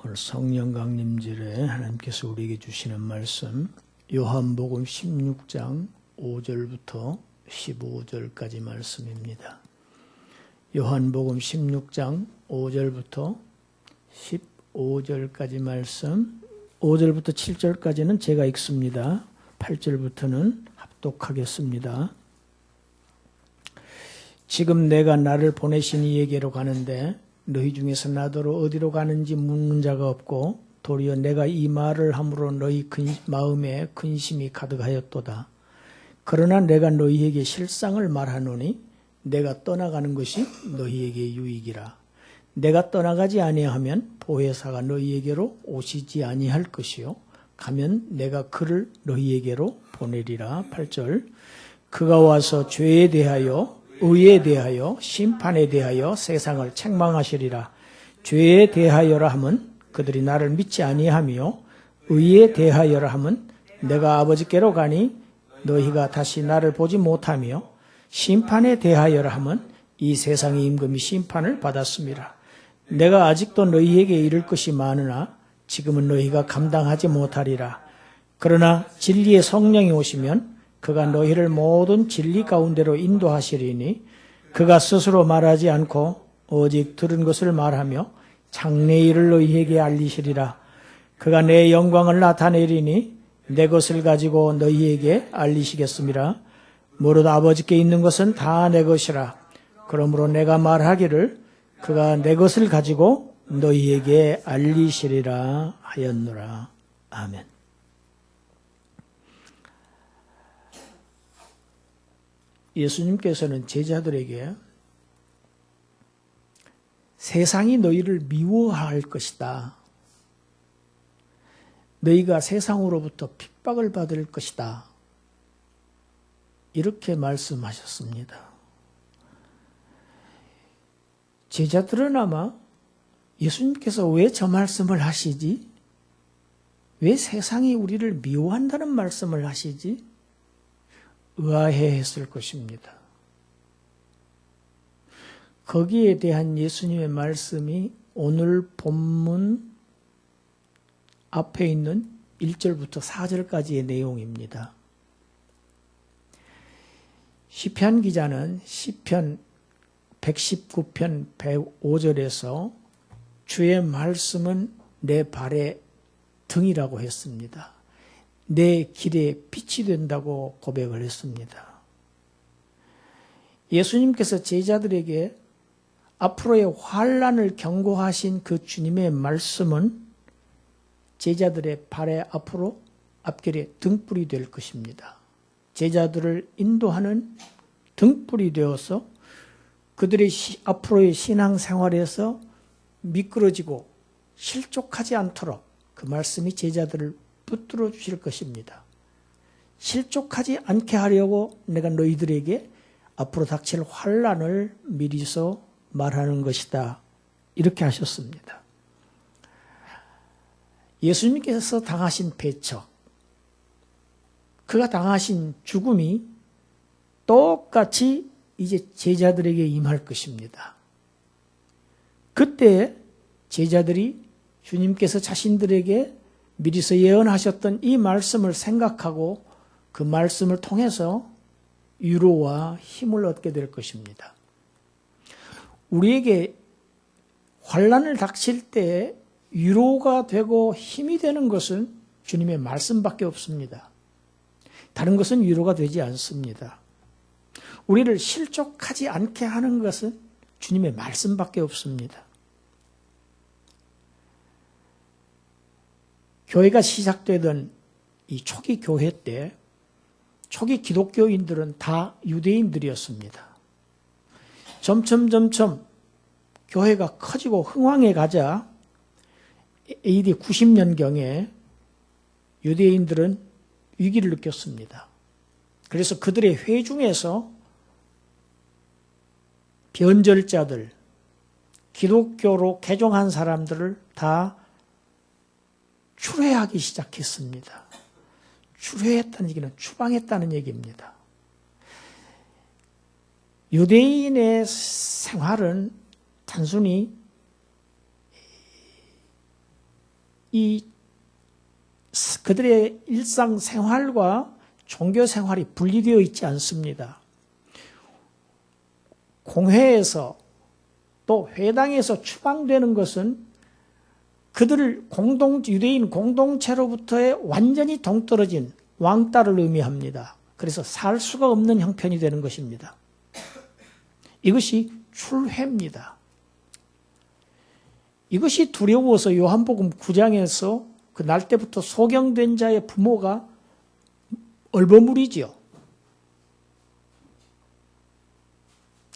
오늘 성령 강림절에 하나님께서 우리에게 주시는 말씀 요한복음 16장 5절부터 15절까지 말씀입니다. 요한복음 16장 5절부터 15절까지 말씀, 5절부터 7절까지는 제가 읽습니다. 8절부터는 합독하겠습니다. 지금 내가 나를 보내신 이에게로 가는데 너희 중에서 나더러 어디로 가는지 묻는 자가 없고 도리어 내가 이 말을 함으로 너희 마음에 근심이 가득하였도다. 그러나 내가 너희에게 실상을 말하노니 내가 떠나가는 것이 너희에게 유익이라. 내가 떠나가지 아니하면 보혜사가 너희에게로 오시지 아니할 것이요 가면 내가 그를 너희에게로 보내리라. 8절 그가 와서 죄에 대하여 의에 대하여 심판에 대하여 세상을 책망하시리라. 죄에 대하여라 함은 그들이 나를 믿지 아니하며 의에 대하여라 함은 내가 아버지께로 가니 너희가 다시 나를 보지 못하며 심판에 대하여라 함은 이 세상이 임금이 심판을 받았습니다. 내가 아직도 너희에게 이를 것이 많으나 지금은 너희가 감당하지 못하리라. 그러나 진리의 성령이 오시면 그가 너희를 모든 진리 가운데로 인도하시리니 그가 스스로 말하지 않고 오직 들은 것을 말하며 장래일을 너희에게 알리시리라. 그가 내 영광을 나타내리니 내 것을 가지고 너희에게 알리시겠습니다. 무릇 아버지께 있는 것은 다 내 것이라. 그러므로 내가 말하기를 그가 내 것을 가지고 너희에게 알리시리라 하였노라. 아멘. 예수님께서는 제자들에게 세상이 너희를 미워할 것이다. 너희가 세상으로부터 핍박을 받을 것이다. 이렇게 말씀하셨습니다. 제자들은 아마 예수님께서 왜 저 말씀을 하시지? 왜 세상이 우리를 미워한다는 말씀을 하시지? 의아해했을 것입니다. 거기에 대한 예수님의 말씀이 오늘 본문 앞에 있는 1절부터 4절까지의 내용입니다. 시편 기자는 시편 119편 105절에서 주의 말씀은 내 발의 등이라고 했습니다. 내 길에 빛이 된다고 고백을 했습니다. 예수님께서 제자들에게 앞으로의 환난을 경고하신 그 주님의 말씀은 제자들의 발의 앞길에 등불이 될 것입니다. 제자들을 인도하는 등불이 되어서 그들의 앞으로의 신앙생활에서 미끄러지고 실족하지 않도록 그 말씀이 제자들을 붙들어 주실 것입니다. 실족하지 않게 하려고 내가 너희들에게 앞으로 닥칠 환난을 미리서 말하는 것이다. 이렇게 하셨습니다. 예수님께서 당하신 배척, 그가 당하신 죽음이 똑같이 이제 제자들에게 임할 것입니다. 그때 제자들이 주님께서 자신들에게 미리서 예언하셨던 이 말씀을 생각하고 그 말씀을 통해서 위로와 힘을 얻게 될 것입니다. 우리에게 환난을 닥칠 때 위로가 되고 힘이 되는 것은 주님의 말씀밖에 없습니다. 다른 것은 위로가 되지 않습니다. 우리를 실족하지 않게 하는 것은 주님의 말씀밖에 없습니다. 교회가 시작되던 이 초기 교회 때 초기 기독교인들은 다 유대인들이었습니다. 점점 교회가 커지고 흥왕해 가자 AD 90년경에 유대인들은 위기를 느꼈습니다. 그래서 그들의 회중에서 변절자들, 기독교로 개종한 사람들을 다 출회하기 시작했습니다. 출회했다는 얘기는 추방했다는 얘기입니다. 유대인의 생활은 단순히 그들의 일상생활과 종교생활이 분리되어 있지 않습니다. 공회에서 또 회당에서 추방되는 것은 그들을 유대인 공동체로부터의 완전히 동떨어진 왕따를 의미합니다. 그래서 살 수가 없는 형편이 되는 것입니다. 이것이 출회입니다. 이것이 두려워서 요한복음 9장에서 그 날 때부터 소경된 자의 부모가 얼버무리지요.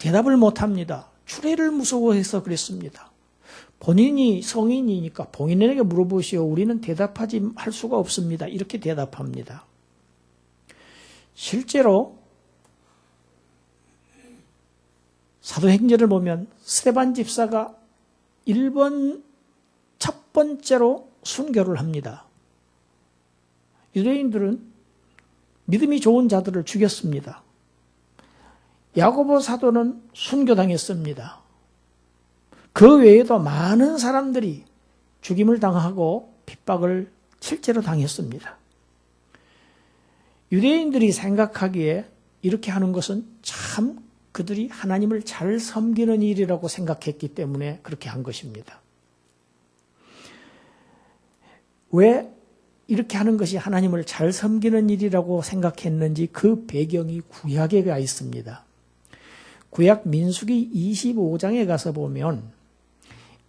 대답을 못합니다. 출애를 무서워해서 그랬습니다. 본인이 성인이니까 본인에게 물어보시오. 우리는 대답하지 할 수가 없습니다. 이렇게 대답합니다. 실제로 사도행전을 보면 스데반 집사가 첫 번째로 순교를 합니다. 유대인들은 믿음이 좋은 자들을 죽였습니다. 야고보 사도는 순교당했습니다. 그 외에도 많은 사람들이 죽임을 당하고 핍박을 실제로 당했습니다. 유대인들이 생각하기에 이렇게 하는 것은 참 그들이 하나님을 잘 섬기는 일이라고 생각했기 때문에 그렇게 한 것입니다. 왜 이렇게 하는 것이 하나님을 잘 섬기는 일이라고 생각했는지 그 배경이 구약에 가 있습니다. 구약 민수기 25장에 가서 보면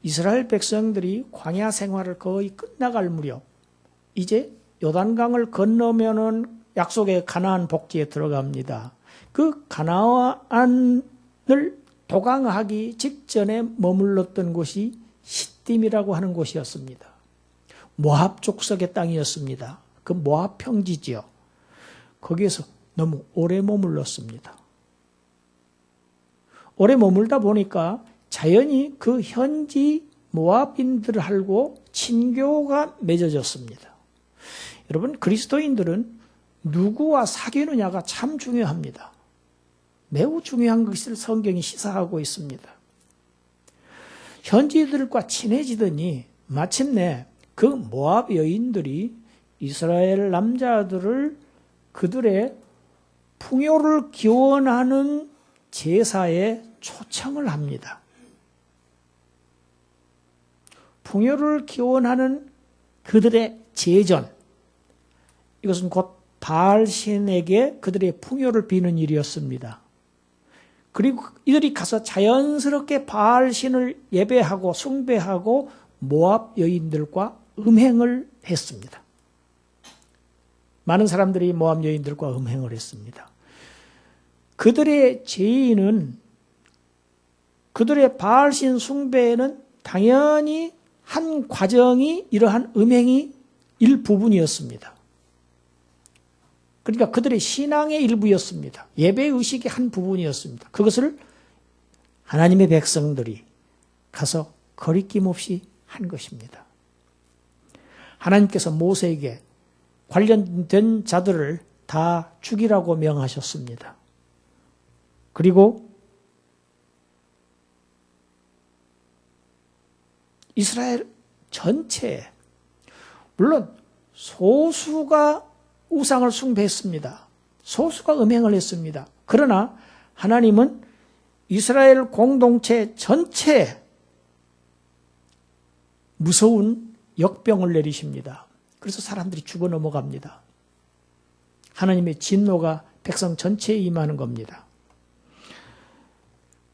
이스라엘 백성들이 광야 생활을 거의 끝나갈 무렵 이제 요단강을 건너면은 약속의 가나안 복지에 들어갑니다. 그 가나안을 도강하기 직전에 머물렀던 곳이 시딤이라고 하는 곳이었습니다. 모압 족속의 땅이었습니다. 그 모압 평지지요. 거기에서 너무 오래 머물렀습니다. 오래 머물다 보니까 자연히 그 현지 모압인들하고 친교가 맺어졌습니다. 여러분, 그리스도인들은 누구와 사귀느냐가 참 중요합니다. 매우 중요한 것을 성경이 시사하고 있습니다. 현지들과 친해지더니 마침내 그 모압 여인들이 이스라엘 남자들을 그들의 풍요를 기원하는 제사에 초청을 합니다. 풍요를 기원하는 그들의 제전, 이것은 곧 바알신에게 그들의 풍요를 비는 일이었습니다. 그리고 이들이 가서 자연스럽게 바알신을 예배하고 숭배하고 모압 여인들과 음행을 했습니다. 많은 사람들이 모압 여인들과 음행을 했습니다. 그들의 죄인은, 그들의 바알신 숭배에는 당연히 한 과정이 이러한 음행이 일부분이었습니다. 그러니까 그들의 신앙의 일부였습니다. 예배의식의 한 부분이었습니다. 그것을 하나님의 백성들이 가서 거리낌 없이 한 것입니다. 하나님께서 모세에게 관련된 자들을 다 죽이라고 명하셨습니다. 그리고 이스라엘 전체에, 물론 소수가 우상을 숭배했습니다. 소수가 음행을 했습니다. 그러나 하나님은 이스라엘 공동체 전체에 무서운 역병을 내리십니다. 그래서 사람들이 죽어 넘어갑니다. 하나님의 진노가 백성 전체에 임하는 겁니다.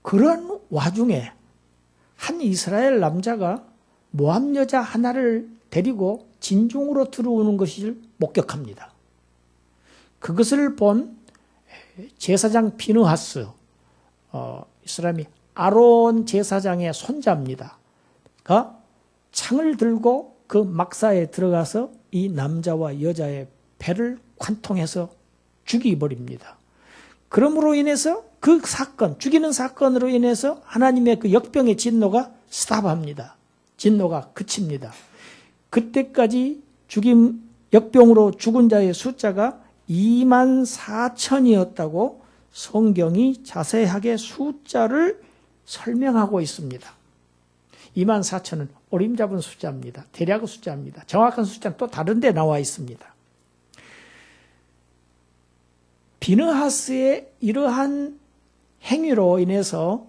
그런 와중에 한 이스라엘 남자가 모압 여자 하나를 데리고 진중으로 들어오는 것을 목격합니다. 그것을 본 제사장 비느하스, 이 사람이 아론 제사장의 손자입니다. 가 창을 들고 그 막사에 들어가서 이 남자와 여자의 배를 관통해서 죽여버립니다. 그러므로 인해서 그 사건, 죽이는 사건으로 인해서 하나님의 그 역병의 진노가 스탑합니다. 진노가 그칩니다. 그때까지 역병으로 죽은 자의 숫자가 24,000이었다고 성경이 자세하게 숫자를 설명하고 있습니다. 24,000은 오림 잡은 숫자입니다. 대략의 숫자입니다. 정확한 숫자는 또 다른 데 나와 있습니다. 비느하스의 이러한 행위로 인해서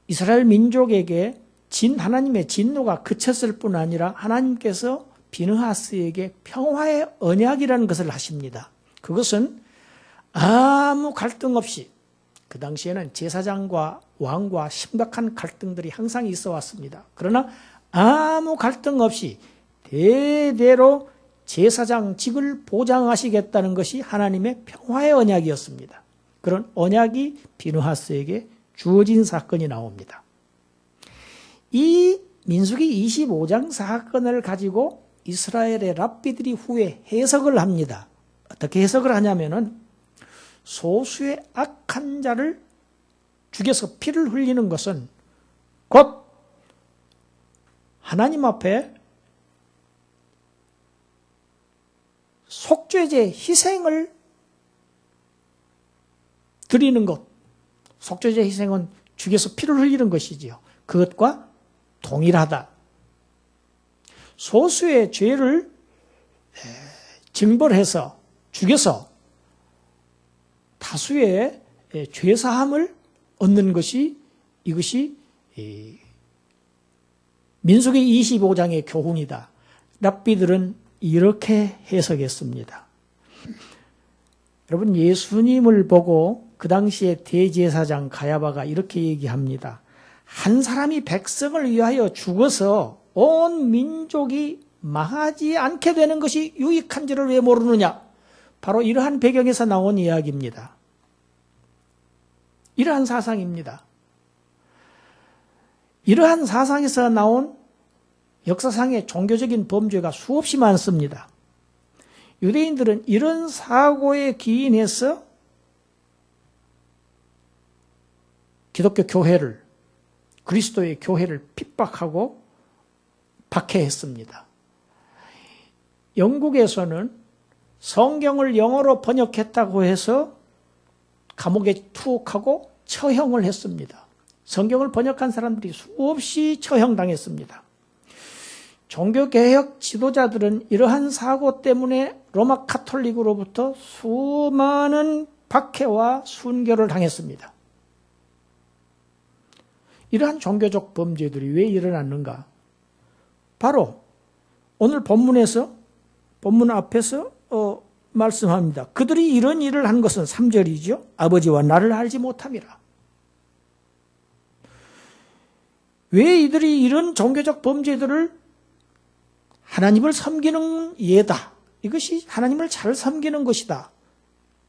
이스라엘 민족에게 하나님의 진노가 그쳤을 뿐 아니라 하나님께서 비느하스에게 평화의 언약이라는 것을 하십니다. 그것은 아무 갈등 없이, 그 당시에는 제사장과 왕과 심각한 갈등들이 항상 있어 왔습니다. 그러나 아무 갈등 없이 대대로 제사장직을 보장하시겠다는 것이 하나님의 평화의 언약이었습니다. 그런 언약이 비느하스에게 주어진 사건이 나옵니다. 이 민수기 25장 사건을 가지고 이스라엘의 랍비들이 후에 해석을 합니다. 어떻게 해석을 하냐면은 소수의 악한 자를 죽여서 피를 흘리는 것은 곧 하나님 앞에 속죄제 희생을 드리는 것, 속죄제 희생은 죽여서 피를 흘리는 것이지요. 그것과 동일하다. 소수의 죄를 징벌해서 죽여서 다수의 죄사함을 얻는 것이, 이것이 민수기 25장의 교훈이다. 랍비들은 이렇게 해석했습니다. 여러분, 예수님을 보고 그 당시에 대제사장 가야바가 이렇게 얘기합니다. 한 사람이 백성을 위하여 죽어서 온 민족이 망하지 않게 되는 것이 유익한지를 왜 모르느냐? 바로 이러한 배경에서 나온 이야기입니다. 이러한 사상입니다. 이러한 사상에서 나온 역사상의 종교적인 범죄가 수없이 많습니다. 유대인들은 이런 사고에 기인해서 기독교 교회를, 그리스도의 교회를 핍박하고 박해했습니다. 영국에서는 성경을 영어로 번역했다고 해서 감옥에 투옥하고 처형을 했습니다. 성경을 번역한 사람들이 수없이 처형당했습니다. 종교개혁 지도자들은 이러한 사고 때문에 로마 카톨릭으로부터 수많은 박해와 순교를 당했습니다. 이러한 종교적 범죄들이 왜 일어났는가? 바로 오늘 본문 앞에서 말씀합니다. 그들이 이런 일을 한 것은 3절이죠. 아버지와 나를 알지 못함이라. 왜 이들이 이런 종교적 범죄들을 하나님을 섬기는 예다, 이것이 하나님을 잘 섬기는 것이다,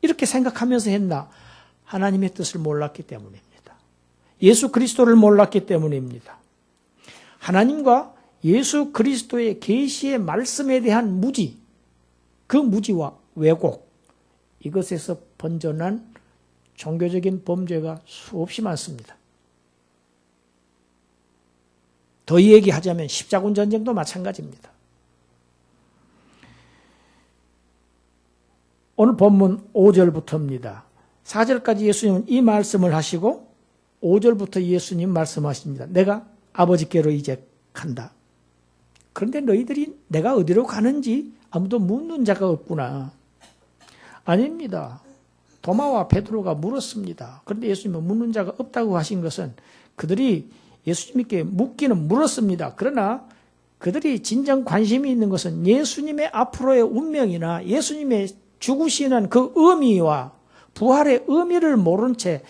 이렇게 생각하면서 했나? 하나님의 뜻을 몰랐기 때문입니다. 예수 그리스도를 몰랐기 때문입니다. 하나님과 예수 그리스도의 계시의 말씀에 대한 무지, 그 무지와 왜곡, 이것에서 번져난 종교적인 범죄가 수없이 많습니다. 더 얘기하자면 십자군 전쟁도 마찬가지입니다. 오늘 본문 5절부터입니다. 4절까지 예수님은 이 말씀을 하시고 5절부터 예수님 말씀하십니다. 내가 아버지께로 이제 간다. 그런데 너희들이 내가 어디로 가는지 아무도 묻는 자가 없구나. 아닙니다. 도마와 베드로가 물었습니다. 그런데 예수님은 묻는 자가 없다고 하신 것은 그들이 예수님께 묻기는 물었습니다. 그러나 그들이 진정 관심이 있는 것은 예수님의 앞으로의 운명이나 예수님의 죽으시는 그 의미와 부활의 의미를 모른 채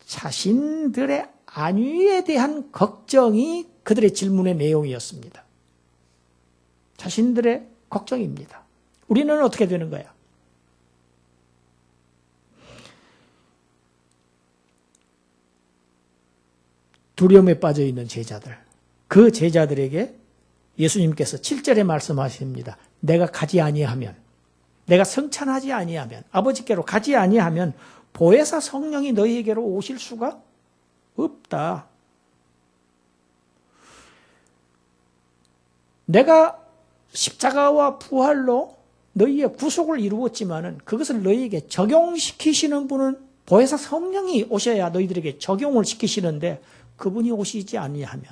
자신들의 안위에 대한 걱정이 그들의 질문의 내용이었습니다. 자신들의 걱정입니다. 우리는 어떻게 되는 거야? 두려움에 빠져 있는 제자들, 그 제자들에게 예수님께서 7절에 말씀하십니다. 내가 가지 아니하면, 내가 성찬하지 아니하면, 아버지께로 가지 아니하면 보혜사 성령이 너희에게로 오실 수가 없다. 내가 십자가와 부활로 너희의 구속을 이루었지만은 그것을 너희에게 적용시키시는 분은 보혜사 성령이 오셔야 너희들에게 적용을 시키시는데 그분이 오시지 아니하면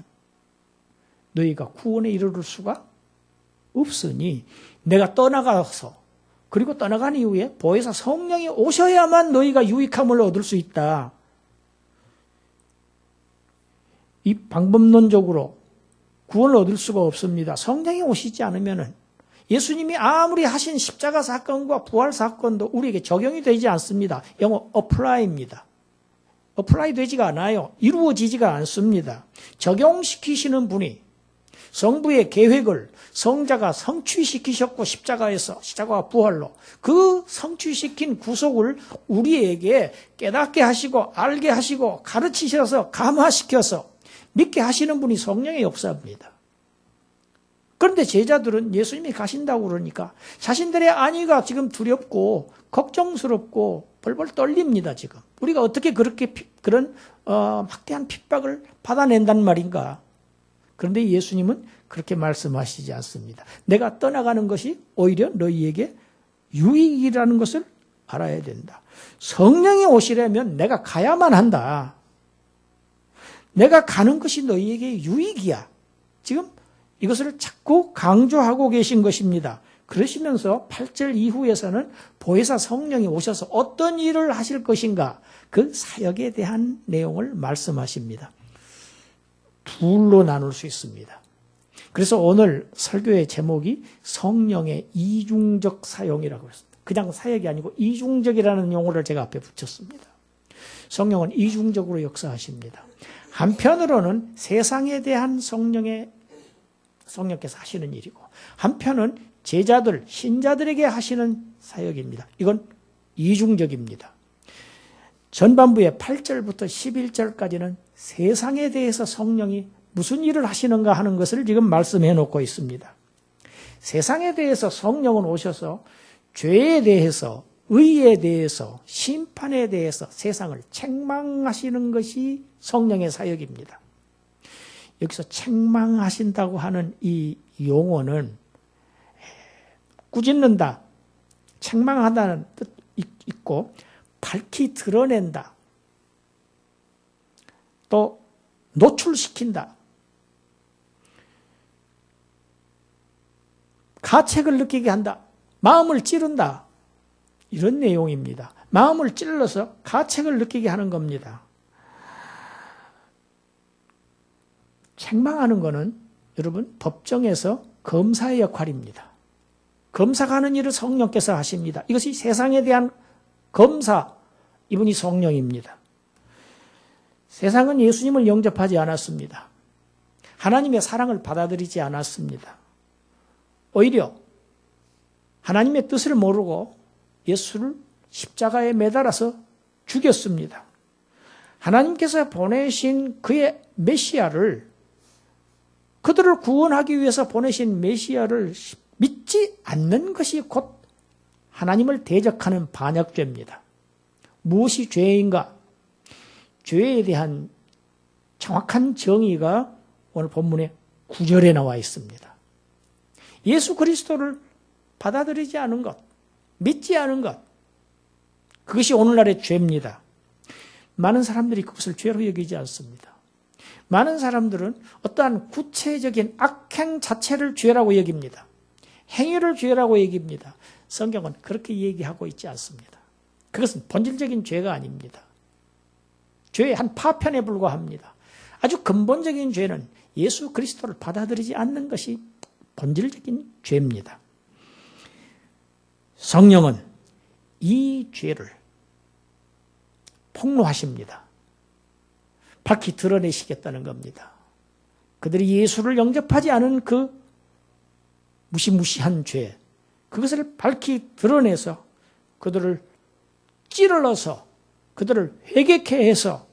너희가 구원에 이르를 수가 없으니 내가 떠나가서 그리고 떠나간 이후에 보혜사 성령이 오셔야만 너희가 유익함을 얻을 수 있다. 이 방법론적으로 구원을 얻을 수가 없습니다. 성령이 오시지 않으면은 예수님이 아무리 하신 십자가 사건과 부활 사건도 우리에게 적용이 되지 않습니다. 영어 apply입니다. apply 되지가 않아요. 이루어지지가 않습니다. 적용시키시는 분이 성부의 계획을 성자가 성취시키셨고 십자가와 부활로 그 성취시킨 구속을 우리에게 깨닫게 하시고 알게 하시고 가르치셔서 감화시켜서 믿게 하시는 분이 성령의 역사입니다. 그런데 제자들은 예수님이 가신다고 그러니까 자신들의 안위가 지금 두렵고 걱정스럽고 벌벌 떨립니다. 지금 우리가 어떻게 그런 막대한 핍박을 받아낸단 말인가. 그런데 예수님은 그렇게 말씀하시지 않습니다. 내가 떠나가는 것이 오히려 너희에게 유익이라는 것을 알아야 된다. 성령이 오시려면 내가 가야만 한다. 내가 가는 것이 너희에게 유익이야. 지금 이것을 자꾸 강조하고 계신 것입니다. 그러시면서 8절 이후에서는 보혜사 성령이 오셔서 어떤 일을 하실 것인가 그 사역에 대한 내용을 말씀하십니다. 둘로 나눌 수 있습니다. 그래서 오늘 설교의 제목이 성령의 이중적 사용이라고 했습니다. 그냥 사역이 아니고 이중적이라는 용어를 제가 앞에 붙였습니다. 성령은 이중적으로 역사하십니다. 한편으로는 세상에 대한 성령께서 하시는 일이고 한편은 제자들, 신자들에게 하시는 사역입니다. 이건 이중적입니다. 전반부의 8절부터 11절까지는 세상에 대해서 성령이 무슨 일을 하시는가 하는 것을 지금 말씀해 놓고 있습니다. 세상에 대해서 성령은 오셔서 죄에 대해서, 의에 대해서, 심판에 대해서 세상을 책망하시는 것이 성령의 사역입니다. 여기서 책망하신다고 하는 이 용어는 꾸짖는다, 책망하다는 뜻 있고 밝히 드러낸다, 또 노출시킨다, 가책을 느끼게 한다, 마음을 찌른다, 이런 내용입니다. 마음을 찔러서 가책을 느끼게 하는 겁니다. 책망하는 것은 여러분 법정에서 검사의 역할입니다. 검사가 하는 일을 성령께서 하십니다. 이것이 세상에 대한 검사, 이분이 성령입니다. 세상은 예수님을 영접하지 않았습니다. 하나님의 사랑을 받아들이지 않았습니다. 오히려 하나님의 뜻을 모르고 예수를 십자가에 매달아서 죽였습니다. 하나님께서 보내신 그의 메시아를, 그들을 구원하기 위해서 보내신 메시아를 믿지 않는 것이 곧 하나님을 대적하는 반역죄입니다. 무엇이 죄인가? 죄에 대한 정확한 정의가 오늘 본문의 9절에 나와 있습니다. 예수 그리스도를 받아들이지 않은 것, 믿지 않은 것, 그것이 오늘날의 죄입니다. 많은 사람들이 그것을 죄로 여기지 않습니다. 많은 사람들은 어떠한 구체적인 악행 자체를 죄라고 여깁니다. 행위를 죄라고 여깁니다. 성경은 그렇게 얘기하고 있지 않습니다. 그것은 본질적인 죄가 아닙니다. 죄의 한 파편에 불과합니다. 아주 근본적인 죄는 예수 그리스도를 받아들이지 않는 것이 본질적인 죄입니다. 성령은 이 죄를 폭로하십니다. 밝히 드러내시겠다는 겁니다. 그들이 예수를 영접하지 않은 그 무시무시한 죄, 그것을 밝히 드러내서 그들을 찌르러서 그들을 회개케 해서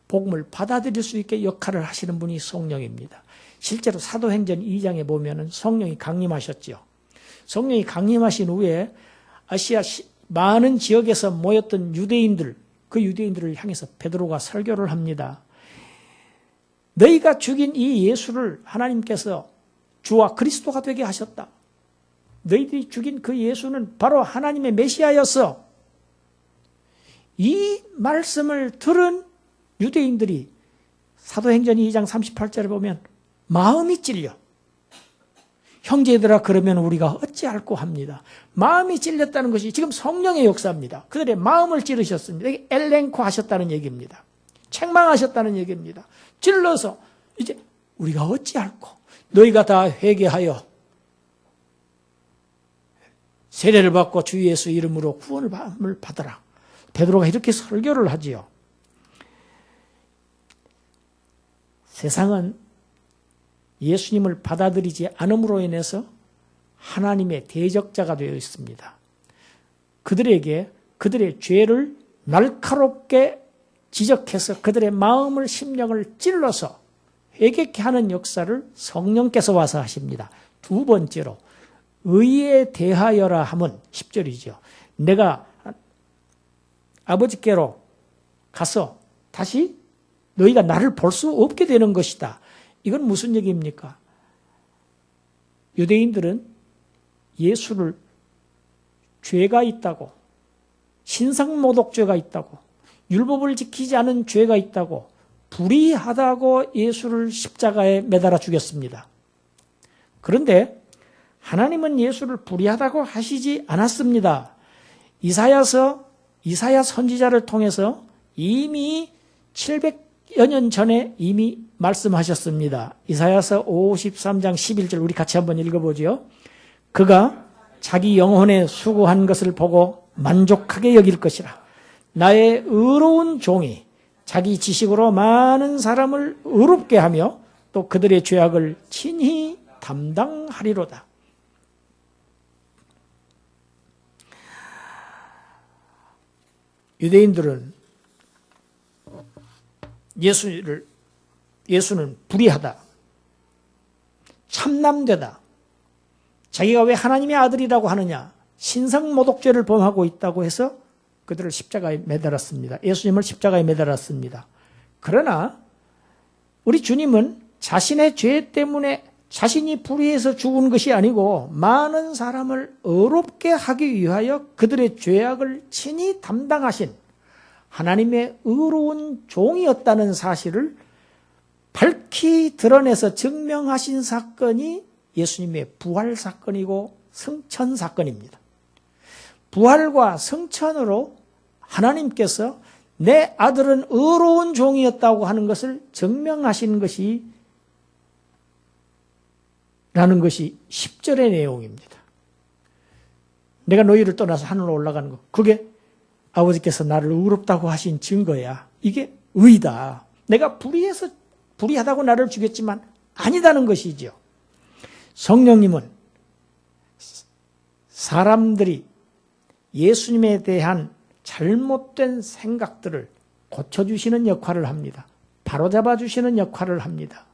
복음을 받아들일 수 있게 역할을 하시는 분이 성령입니다. 실제로 사도행전 2장에 보면 성령이 강림하셨죠. 성령이 강림하신 후에 아시아 많은 지역에서 모였던 유대인들, 그 유대인들을 향해서 베드로가 설교를 합니다. 너희가 죽인 이 예수를 하나님께서 주와 그리스도가 되게 하셨다. 너희들이 죽인 그 예수는 바로 하나님의 메시아였어. 이 말씀을 들은 유대인들이 사도행전 2장 38절에 보면 마음이 찔려. 형제들아 그러면 우리가 어찌할꼬 합니다. 마음이 찔렸다는 것이 지금 성령의 역사입니다. 그들의 마음을 찌르셨습니다. 이게 엘랭코 하셨다는 얘기입니다. 책망하셨다는 얘기입니다. 찔러서 이제 우리가 어찌할꼬. 너희가 다 회개하여 세례를 받고 주 예수 이름으로 구원을 받아라. 베드로가 이렇게 설교를 하지요. 세상은 예수님을 받아들이지 않음으로 인해서 하나님의 대적자가 되어 있습니다. 그들에게 그들의 죄를 날카롭게 지적해서 그들의 마음을 심령을 찔러서 회개케 하는 역사를 성령께서 와서 하십니다. 두 번째로 의에 대하여라 함은 10절이죠. 내가 아버지께로 가서 다시 너희가 나를 볼 수 없게 되는 것이다. 이건 무슨 얘기입니까? 유대인들은 예수를 죄가 있다고, 신성모독죄가 있다고, 율법을 지키지 않은 죄가 있다고, 불의하다고 예수를 십자가에 매달아 죽였습니다. 그런데 하나님은 예수를 불의하다고 하시지 않았습니다. 이사야 선지자를 통해서 이미 700여 년 전에 이미 말씀하셨습니다. 이사야서 53장 11절 우리 같이 한번 읽어보죠. 그가 자기 영혼에 수고한 것을 보고 만족하게 여길 것이라. 나의 의로운 종이 자기 지식으로 많은 사람을 의롭게 하며 또 그들의 죄악을 친히 담당하리로다. 유대인들은 예수는 불의하다, 참남되다, 자기가 왜 하나님의 아들이라고 하느냐, 신성모독죄를 범하고 있다고 해서 그들을 십자가에 매달았습니다. 예수님을 십자가에 매달았습니다. 그러나 우리 주님은 자신의 죄 때문에 자신이 불의해서 죽은 것이 아니고 많은 사람을 의롭게 하기 위하여 그들의 죄악을 친히 담당하신 하나님의 의로운 종이었다는 사실을 밝히 드러내서 증명하신 사건이 예수님의 부활 사건이고 승천 사건입니다. 부활과 승천으로 하나님께서 내 아들은 의로운 종이었다고 하는 것을 증명하신 것이 라는 것이 10절의 내용입니다. 내가 너희를 떠나서 하늘로 올라가는 것, 그게 아버지께서 나를 의롭다고 하신 증거야. 이게 의다. 내가 불의하다고 나를 죽였지만 아니다는 것이죠. 성령님은 사람들이 예수님에 대한 잘못된 생각들을 고쳐주시는 역할을 합니다. 바로잡아 주시는 역할을 합니다.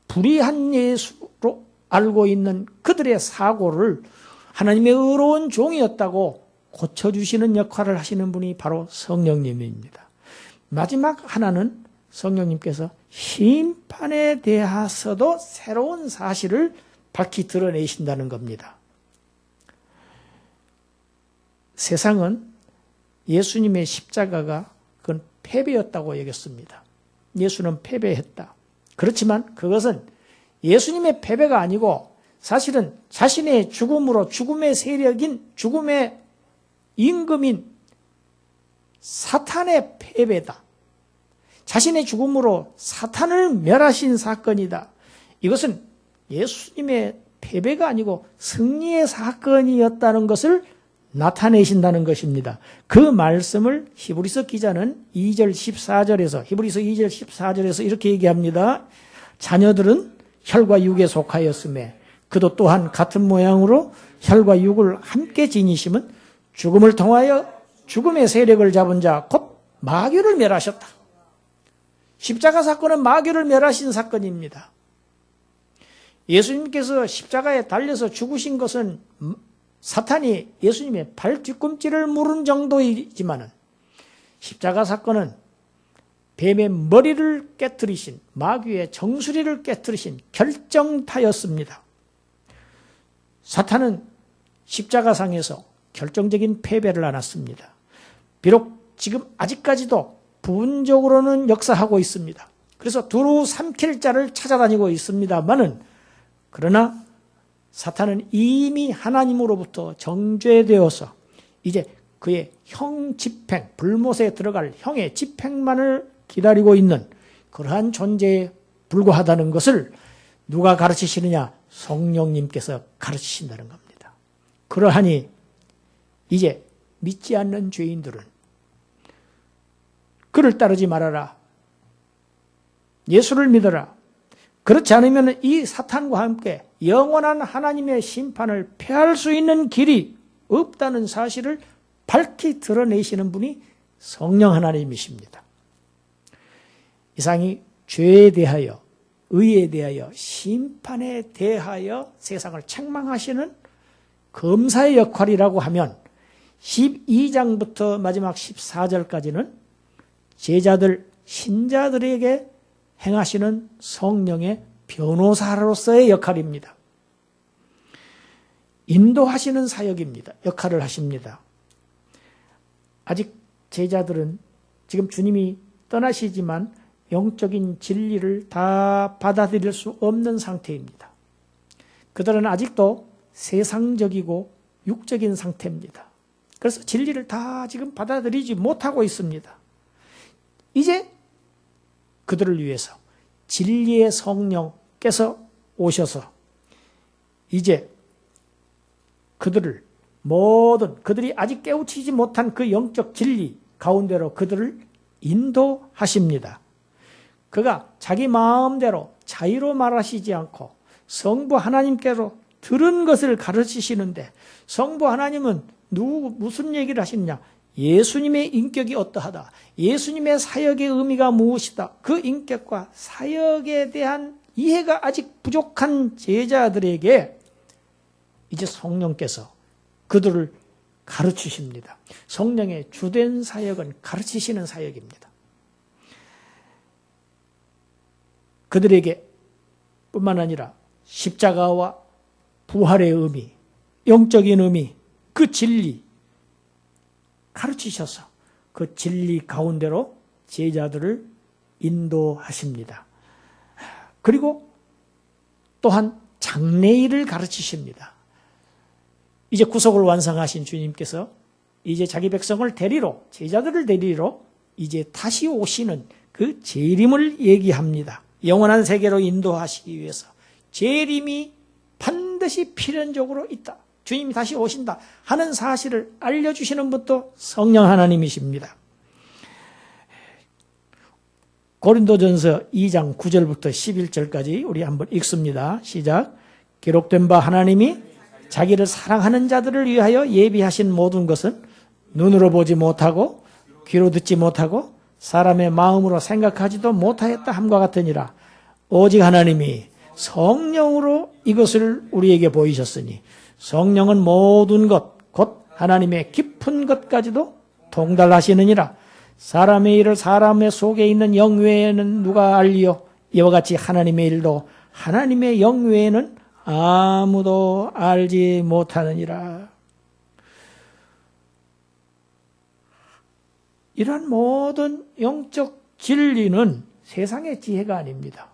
불의한 예수로 알고 있는 그들의 사고를 하나님의 의로운 종이었다고 고쳐주시는 역할을 하시는 분이 바로 성령님입니다. 마지막 하나는 성령님께서 심판에 대해서도 새로운 사실을 밝히 드러내신다는 겁니다. 세상은 예수님의 십자가가 그건 패배였다고 여겼습니다. 예수는 패배했다. 그렇지만 그것은 예수님의 패배가 아니고 사실은 자신의 죽음으로 죽음의 세력인 죽음의 임금인 사탄의 패배다. 자신의 죽음으로 사탄을 멸하신 사건이다. 이것은 예수님의 패배가 아니고 승리의 사건이었다는 것을 나타내신다는 것입니다. 그 말씀을 히브리서 기자는 2절 14절에서 히브리서 2절 14절에서 이렇게 얘기합니다. 자녀들은 혈과 육에 속하였음에 그도 또한 같은 모양으로 혈과 육을 함께 지니심은 죽음을 통하여 죽음의 세력을 잡은 자 곧 마귀를 멸하셨다. 십자가 사건은 마귀를 멸하신 사건입니다. 예수님께서 십자가에 달려서 죽으신 것은 사탄이 예수님의 발 뒤꿈치를 무른 정도이지만 십자가 사건은 뱀의 머리를 깨뜨리신 마귀의 정수리를 깨뜨리신 결정타였습니다. 사탄은 십자가상에서 결정적인 패배를 안았습니다. 비록 지금 아직까지도 부분적으로는 역사하고 있습니다. 그래서 두루 삼킬 자를 찾아다니고 있습니다만은, 그러나 사탄은 이미 하나님으로부터 정죄되어서 이제 그의 형 집행, 불못에 들어갈 형의 집행만을 기다리고 있는 그러한 존재에 불과하다는 것을 누가 가르치시느냐? 성령님께서 가르치신다는 겁니다. 그러하니 이제 믿지 않는 죄인들은 그를 따르지 말아라. 예수를 믿어라. 그렇지 않으면 이 사탄과 함께 영원한 하나님의 심판을 피할 수 있는 길이 없다는 사실을 밝히 드러내시는 분이 성령 하나님이십니다. 이상이 죄에 대하여, 의에 대하여, 심판에 대하여 세상을 책망하시는 검사의 역할이라고 하면 12장부터 마지막 14절까지는 제자들, 신자들에게 행하시는 성령의 변호사로서의 역할입니다. 인도하시는 사역입니다. 역할을 하십니다. 아직 제자들은 지금 주님이 떠나시지만 영적인 진리를 다 받아들일 수 없는 상태입니다. 그들은 아직도 세상적이고 육적인 상태입니다. 그래서 진리를 다 지금 받아들이지 못하고 있습니다. 이제 그들을 위해서 진리의 성령께서 오셔서 이제 그들이 아직 깨우치지 못한 그 영적 진리 가운데로 그들을 인도하십니다. 그가 자기 마음대로 자유로 말하시지 않고 성부 하나님께로 들은 것을 가르치시는데, 성부 하나님은 무슨 얘기를 하시느냐? 예수님의 인격이 어떠하다, 예수님의 사역의 의미가 무엇이다, 그 인격과 사역에 대한 이해가 아직 부족한 제자들에게 이제 성령께서 그들을 가르치십니다. 성령의 주된 사역은 가르치시는 사역입니다. 그들에게 뿐만 아니라 십자가와 부활의 의미, 영적인 의미, 그 진리 가르치셔서 그 진리 가운데로 제자들을 인도하십니다. 그리고 또한 장래일을 가르치십니다. 이제 구속을 완성하신 주님께서 이제 자기 백성을 데리러, 제자들을 데리러 이제 다시 오시는 그 재림을 얘기합니다. 영원한 세계로 인도하시기 위해서 재림이 반드시 필연적으로 있다, 주님이 다시 오신다 하는 사실을 알려주시는 분도 성령 하나님이십니다. 고린도전서 2장 9절부터 11절까지 우리 한번 읽습니다. 시작. 기록된 바 하나님이 자기를 사랑하는 자들을 위하여 예비하신 모든 것은 눈으로 보지 못하고 귀로 듣지 못하고 사람의 마음으로 생각하지도 못하였다 함과 같으니라. 오직 하나님이 성령으로 이것을 우리에게 보이셨으니 성령은 모든 것 곧 하나님의 깊은 것까지도 통달하시느니라. 사람의 일을 사람의 속에 있는 영 외에는 누가 알리요? 이와 같이 하나님의 일도 하나님의 영 외에는 아무도 알지 못하느니라. 이러한 모든 영적 진리는 세상의 지혜가 아닙니다.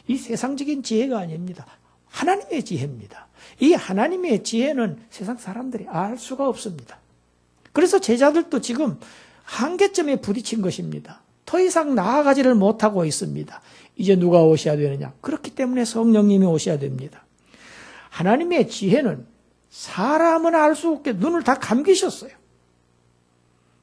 이 세상적인 지혜가 아닙니다. 하나님의 지혜입니다. 이 하나님의 지혜는 세상 사람들이 알 수가 없습니다. 그래서 제자들도 지금 한계점에 부딪힌 것입니다. 더 이상 나아가지를 못하고 있습니다. 이제 누가 오셔야 되느냐? 그렇기 때문에 성령님이 오셔야 됩니다. 하나님의 지혜는 사람은 알 수 없게 눈을 다 감기셨어요.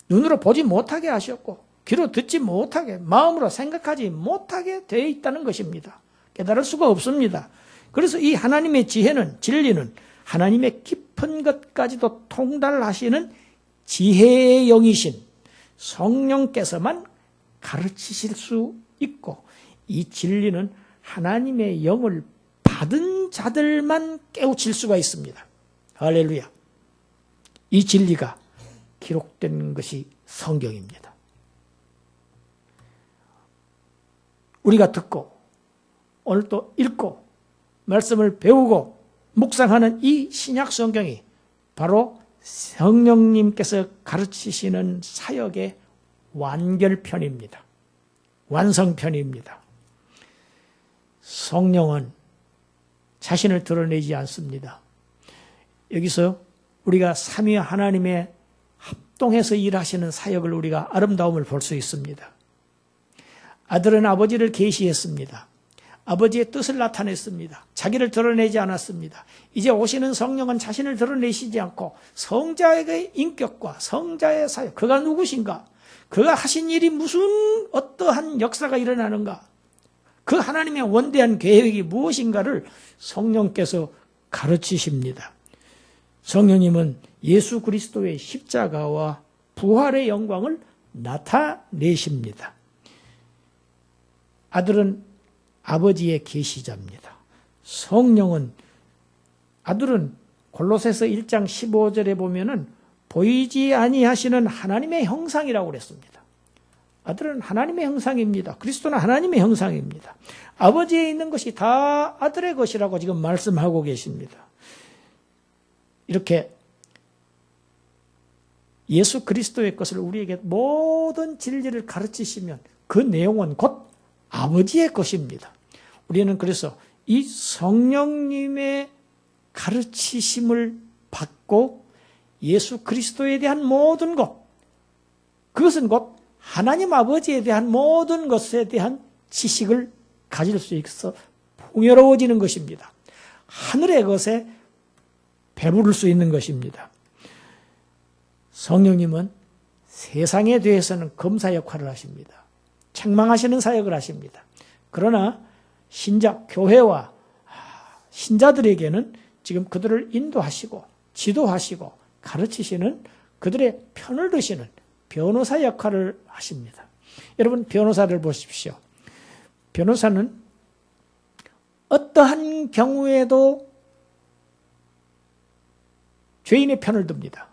눈으로 보지 못하게 하셨고 귀로 듣지 못하게, 마음으로 생각하지 못하게 되어 있다는 것입니다. 깨달을 수가 없습니다. 그래서 이 하나님의 지혜는, 진리는 하나님의 깊은 것까지도 통달하시는 지혜의 영이신 성령께서만 가르치실 수 있고, 이 진리는 하나님의 영을 받은 자들만 깨우칠 수가 있습니다. 할렐루야. 이 진리가 기록된 것이 성경입니다. 우리가 듣고 오늘 또 읽고 말씀을 배우고 묵상하는 이 신약 성경이 바로 성령님께서 가르치시는 사역의 완결편입니다. 완성편입니다. 성령은 자신을 드러내지 않습니다. 여기서 우리가 삼위 하나님의 합동해서 일하시는 사역을 우리가 아름다움을 볼 수 있습니다. 아들은 아버지를 계시했습니다. 아버지의 뜻을 나타냈습니다. 자기를 드러내지 않았습니다. 이제 오시는 성령은 자신을 드러내시지 않고 성자의 인격과 성자의 사역, 그가 누구신가? 그가 하신 일이 무슨 어떠한 역사가 일어나는가? 그 하나님의 원대한 계획이 무엇인가를 성령께서 가르치십니다. 성령님은 예수 그리스도의 십자가와 부활의 영광을 나타내십니다. 아들은 아버지의 계시자입니다. 성령은, 아들은 골로새서 1장 15절에 보면은 보이지 아니하시는 하나님의 형상이라고 그랬습니다. 아들은 하나님의 형상입니다. 그리스도는 하나님의 형상입니다. 아버지에 있는 것이 다 아들의 것이라고 지금 말씀하고 계십니다. 이렇게 예수 그리스도의 것을 우리에게 모든 진리를 가르치시면 그 내용은 곧 아버지의 것입니다. 우리는 그래서 이 성령님의 가르치심을 받고 예수 그리스도에 대한 모든 것, 그것은 곧 하나님 아버지에 대한 모든 것에 대한 지식을 가질 수 있어 풍요로워지는 것입니다. 하늘의 것에 배부를 수 있는 것입니다. 성령님은 세상에 대해서는 검사 역할을 하십니다. 책망하시는 사역을 하십니다. 그러나 신자, 교회와 신자들에게는 지금 그들을 인도하시고 지도하시고 가르치시는, 그들의 편을 드시는 변호사 역할을 하십니다. 여러분, 변호사를 보십시오. 변호사는 어떠한 경우에도 죄인의 편을 듭니다.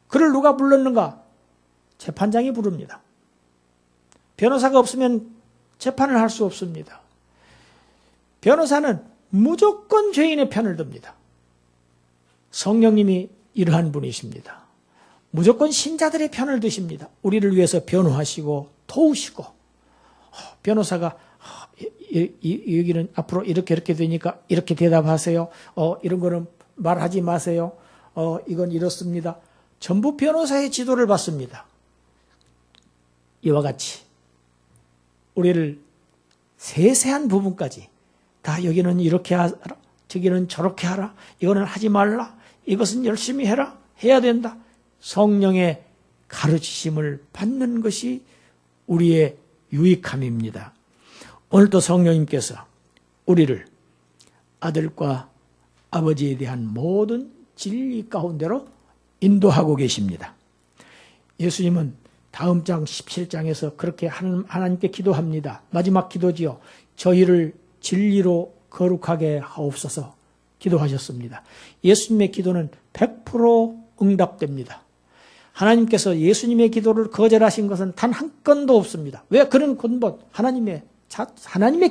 그를 누가 불렀는가? 재판장이 부릅니다. 변호사가 없으면 재판을 할 수 없습니다. 변호사는 무조건 죄인의 편을 듭니다. 성령님이 이러한 분이십니다. 무조건 신자들의 편을 드십니다. 우리를 위해서 변호하시고 도우시고, 변호사가 여기는 앞으로 이렇게 되니까 이렇게 대답하세요. 이런 거는 말하지 마세요. 이건 이렇습니다. 전부 변호사의 지도를 받습니다. 이와 같이 우리를 세세한 부분까지 다 여기는 이렇게 하라, 저기는 저렇게 하라, 이거는 하지 말라, 이것은 열심히 해라, 해야 된다. 성령의 가르치심을 받는 것이 우리의 유익함입니다. 오늘도 성령님께서 우리를 아들과 아버지에 대한 모든 진리 가운데로 인도하고 계십니다. 예수님은 다음 장 17장에서 그렇게 하나님께 기도합니다. 마지막 기도지요. 저희를 진리로 거룩하게 하옵소서 기도하셨습니다. 예수님의 기도는 100% 응답됩니다. 하나님께서 예수님의 기도를 거절하신 것은 단 한 건도 없습니다. 왜? 그런 근본, 하나님의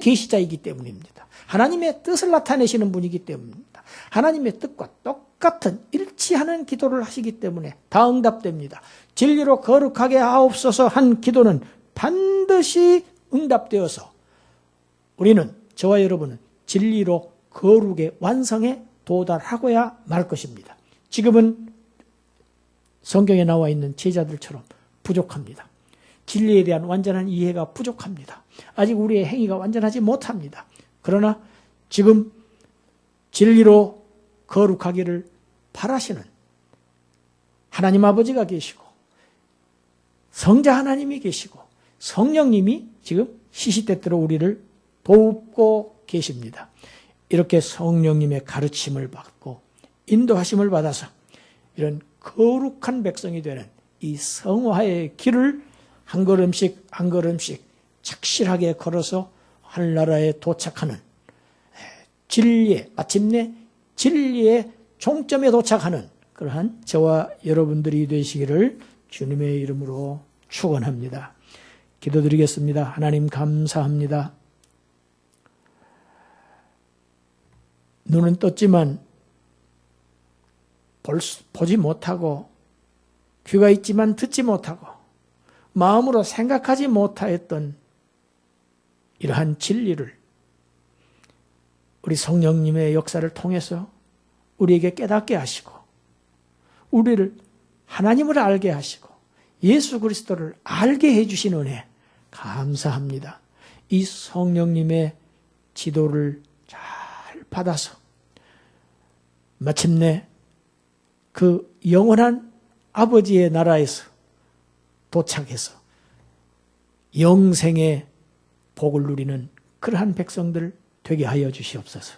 계시자이기 때문입니다. 하나님의 뜻을 나타내시는 분이기 때문입니다. 하나님의 뜻과 똑같은 일치하는 기도를 하시기 때문에 다 응답됩니다. 진리로 거룩하게 하옵소서 한 기도는 반드시 응답되어서 우리는, 저와 여러분은 진리로 거룩의 완성에 도달하고야 말 것입니다. 지금은 성경에 나와 있는 제자들처럼 부족합니다. 진리에 대한 완전한 이해가 부족합니다. 아직 우리의 행위가 완전하지 못합니다. 그러나 지금 진리로 거룩하기를 바라시는 하나님 아버지가 계시고 성자 하나님이 계시고 성령님이 지금 시시때때로 우리를 돕고 계십니다. 이렇게 성령님의 가르침을 받고 인도하심을 받아서 이런 거룩한 백성이 되는 이 성화의 길을 한 걸음씩 한 걸음씩 착실하게 걸어서 하늘나라에 도착하는 진리의, 마침내 진리의 종점에 도착하는 그러한 저와 여러분들이 되시기를 주님의 이름으로 축원합니다. 기도드리겠습니다. 하나님 감사합니다. 눈은 떴지만 보지 못하고, 귀가 있지만 듣지 못하고, 마음으로 생각하지 못하였던 이러한 진리를 우리 성령님의 역사를 통해서 우리에게 깨닫게 하시고 우리를 하나님을 알게 하시고 예수 그리스도를 알게 해주신 은혜 감사합니다. 이 성령님의 지도를 잘 받아서 마침내 그 영원한 아버지의 나라에서 도착해서 영생의 복을 누리는 그러한 백성들 되게 하여 주시옵소서.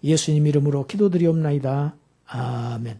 예수님 이름으로 기도드리옵나이다. 아멘.